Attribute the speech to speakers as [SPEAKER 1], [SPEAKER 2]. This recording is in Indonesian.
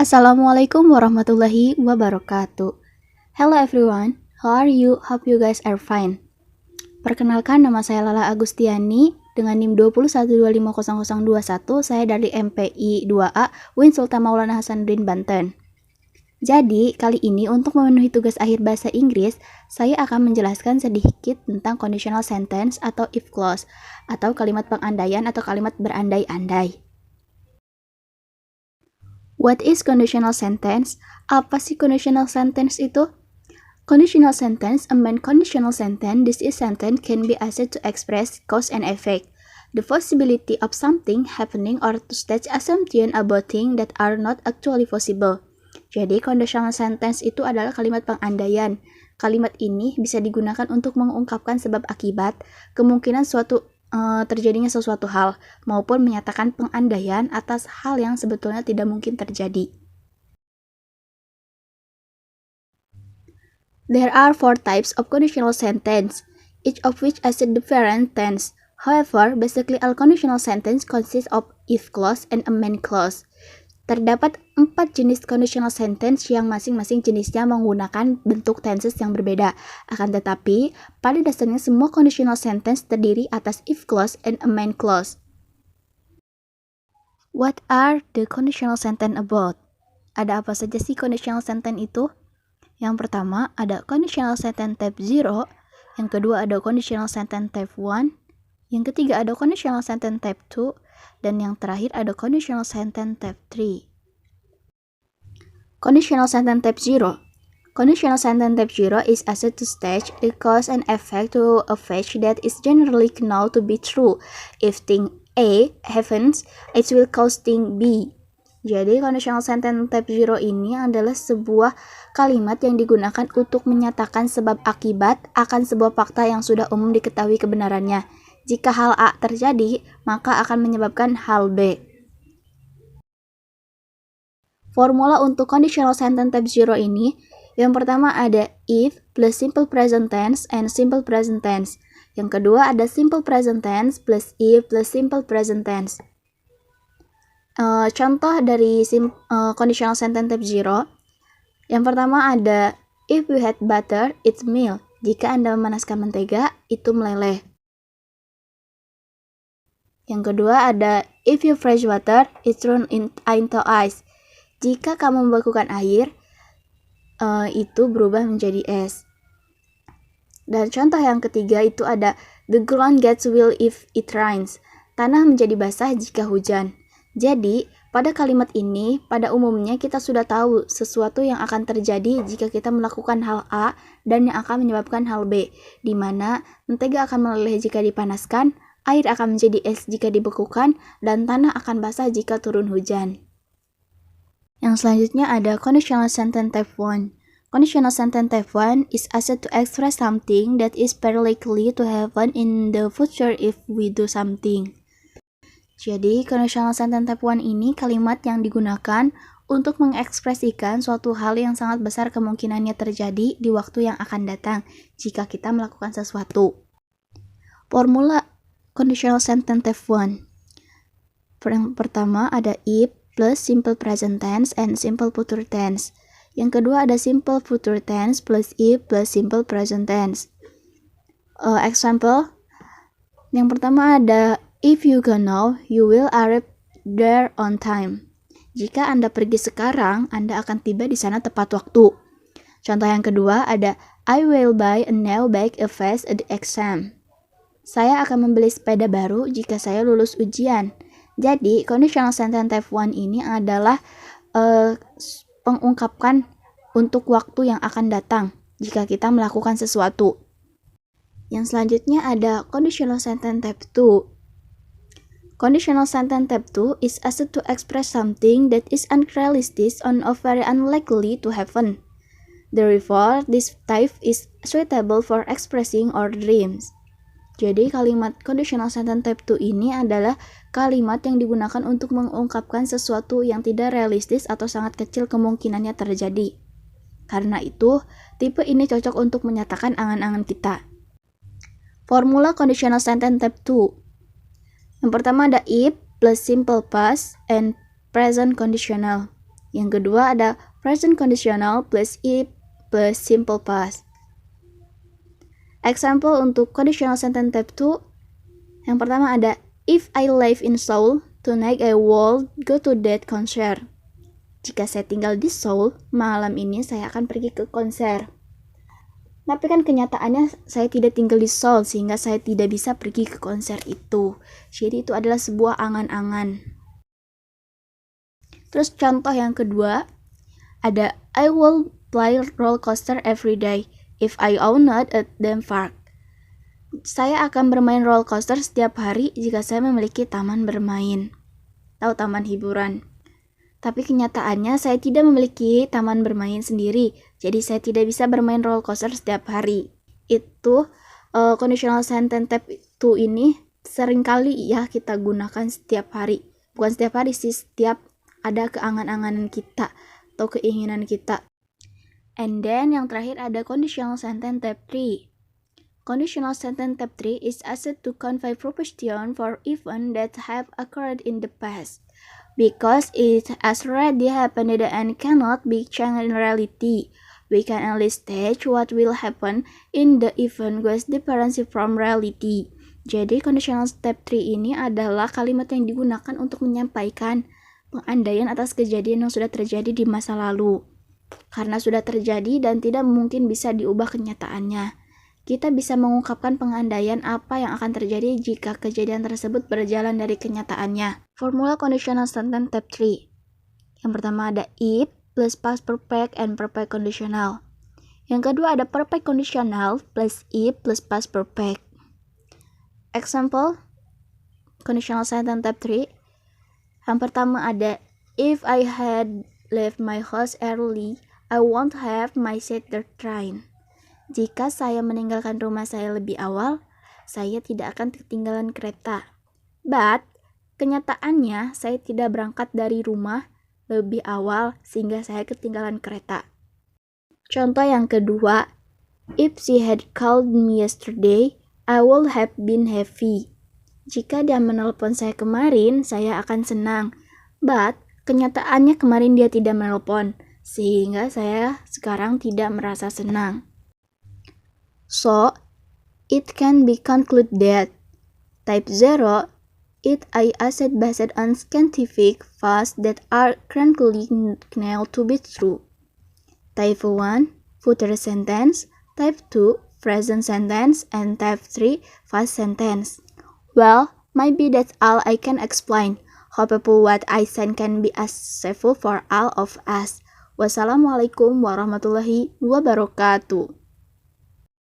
[SPEAKER 1] Assalamualaikum warahmatullahi wabarakatuh. Hello everyone, how are you? Hope you guys are fine. Perkenalkan, nama saya Lala Agustiani dengan NIM 21250021. Saya dari MPI 2A UIN Sultan Maulana Hasanuddin Banten. Jadi, kali ini untuk memenuhi tugas akhir bahasa Inggris, saya akan menjelaskan sedikit tentang conditional sentence atau if clause, atau kalimat pengandaian atau kalimat berandai-andai. What is conditional sentence? Apa sih conditional sentence itu? Conditional sentence, a main conditional sentence, this is sentence can be used to express cause and effect, the possibility of something happening or to state assumption about things that are not actually possible. Jadi, conditional sentence itu adalah kalimat pengandaian. Kalimat ini bisa digunakan untuk mengungkapkan sebab akibat, kemungkinan terjadinya sesuatu hal, maupun menyatakan pengandaian atas hal yang sebetulnya tidak mungkin terjadi. There are 4 types of conditional sentence, each of which has a different tense. However, basically all conditional sentence consists of if clause and a main clause. Terdapat 4 jenis conditional sentence yang masing-masing jenisnya menggunakan bentuk tenses yang berbeda. Akan tetapi, pada dasarnya semua conditional sentence terdiri atas if clause and a main clause. What are the conditional sentence about? Ada apa saja sih conditional sentence itu? Yang pertama ada conditional sentence type 0, yang kedua ada conditional sentence type 1, yang ketiga ada conditional sentence type 2, dan yang terakhir ada conditional sentence type 3. Conditional sentence type 0. Conditional sentence type 0 is used to state the cause and effect to a fact that is generally known to be true. If thing A happens, it will cause thing B. Jadi, conditional sentence type 0 ini adalah sebuah kalimat yang digunakan untuk menyatakan sebab akibat akan sebuah fakta yang sudah umum diketahui kebenarannya. Jika hal A terjadi, maka akan menyebabkan hal B. Formula untuk conditional sentence type 0 ini, yang pertama ada if plus simple present tense and simple present tense. Yang kedua ada simple present tense plus if plus simple present tense. Contoh dari conditional sentence type 0, yang pertama ada if you had butter, it's melt. Jika Anda memanaskan mentega, itu meleleh. Yang kedua ada if you freeze water, it turns into ice. Jika kamu membekukan air, itu berubah menjadi es. Dan contoh yang ketiga itu ada the ground gets wet if it rains. Tanah menjadi basah jika hujan. Jadi, pada kalimat ini, pada umumnya kita sudah tahu sesuatu yang akan terjadi jika kita melakukan hal A dan yang akan menyebabkan hal B, di mana mentega akan meleleh jika dipanaskan, air akan menjadi es jika dibekukan, dan tanah akan basah jika turun hujan. Yang selanjutnya ada conditional sentence type 1. Conditional sentence type 1 is used to express something that is very likely to happen in the future if we do something. Jadi, conditional sentence type 1 ini kalimat yang digunakan untuk mengekspresikan suatu hal yang sangat besar kemungkinannya terjadi di waktu yang akan datang jika kita melakukan sesuatu. Formula conditional sentence type 1. Yang pertama ada if plus simple present tense and simple future tense. Yang kedua ada simple future tense plus if plus simple present tense. Example, yang pertama ada if you go now, you will arrive there on time. Jika Anda pergi sekarang, Anda akan tiba di sana tepat waktu. Contoh yang kedua ada I will buy a new bike if I pass the exam. Saya akan membeli sepeda baru jika saya lulus ujian. Jadi, conditional sentence type 1 ini adalah pengungkapkan untuk waktu yang akan datang jika kita melakukan sesuatu. Yang selanjutnya ada conditional sentence type 2. Conditional sentence type 2 is used to express something that is unrealistic or very unlikely to happen. Therefore, this type is suitable for expressing our dreams. Jadi, kalimat conditional sentence type 2 ini adalah kalimat yang digunakan untuk mengungkapkan sesuatu yang tidak realistis atau sangat kecil kemungkinannya terjadi. Karena itu, tipe ini cocok untuk menyatakan angan-angan kita. Formula conditional sentence type 2. Yang pertama ada if plus simple past and present conditional. Yang kedua ada present conditional plus if plus simple past. Example untuk conditional sentence type 2. Yang pertama ada if I live in Seoul, tonight I will go to that concert. Jika saya tinggal di Seoul, malam ini saya akan pergi ke konser. Tapi kan kenyataannya saya tidak tinggal di Seoul sehingga saya tidak bisa pergi ke konser itu. Jadi itu adalah sebuah angan-angan. Terus contoh yang kedua ada I will play roller coaster every day if I own it at theme park. Saya akan bermain roller coaster setiap hari jika saya memiliki taman bermain atau taman hiburan. Tapi kenyataannya saya tidak memiliki taman bermain sendiri, jadi saya tidak bisa bermain roller coaster setiap hari. Itu conditional sentence type 2 ini seringkali ya kita gunakan setiap hari. Bukan setiap hari sih, setiap ada keangan-anganan kita atau keinginan kita. And then yang terakhir ada conditional sentence type 3. Conditional sentence type 3 is used to convey proposition for events that have occurred in the past, because it has already happened and cannot be changed in reality. We can only state what will happen in the event with difference from reality. Jadi conditional step 3 ini adalah kalimat yang digunakan untuk menyampaikan pengandaian atas kejadian yang sudah terjadi di masa lalu. Karena sudah terjadi dan tidak mungkin bisa diubah kenyataannya, kita bisa mengungkapkan pengandaian apa yang akan terjadi jika kejadian tersebut berjalan dari kenyataannya. Formula conditional sentence type 3. Yang pertama ada if plus past perfect and perfect conditional. Yang kedua ada perfect conditional plus if plus past perfect. Example conditional sentence type 3. Yang pertama ada if I had left my house early, I won't have my seat the train. Jika saya meninggalkan rumah saya lebih awal, saya tidak akan ketinggalan kereta. But, kenyataannya saya tidak berangkat dari rumah lebih awal sehingga saya ketinggalan kereta. Contoh yang kedua, if she had called me yesterday, I would have been happy. Jika dia menelpon saya kemarin, saya akan senang. But, kenyataannya kemarin dia tidak menelpon, sehingga saya sekarang tidak merasa senang. So, it can be concluded that type 0 is an asset based on scientific facts that are currently known to be true. Type 1 future sentence, type 2 present sentence, and type 3 past sentence. Well, maybe that's all I can explain. Hopefully what I said can be useful for all of us. Wassalamualaikum warahmatullahi wabarakatuh.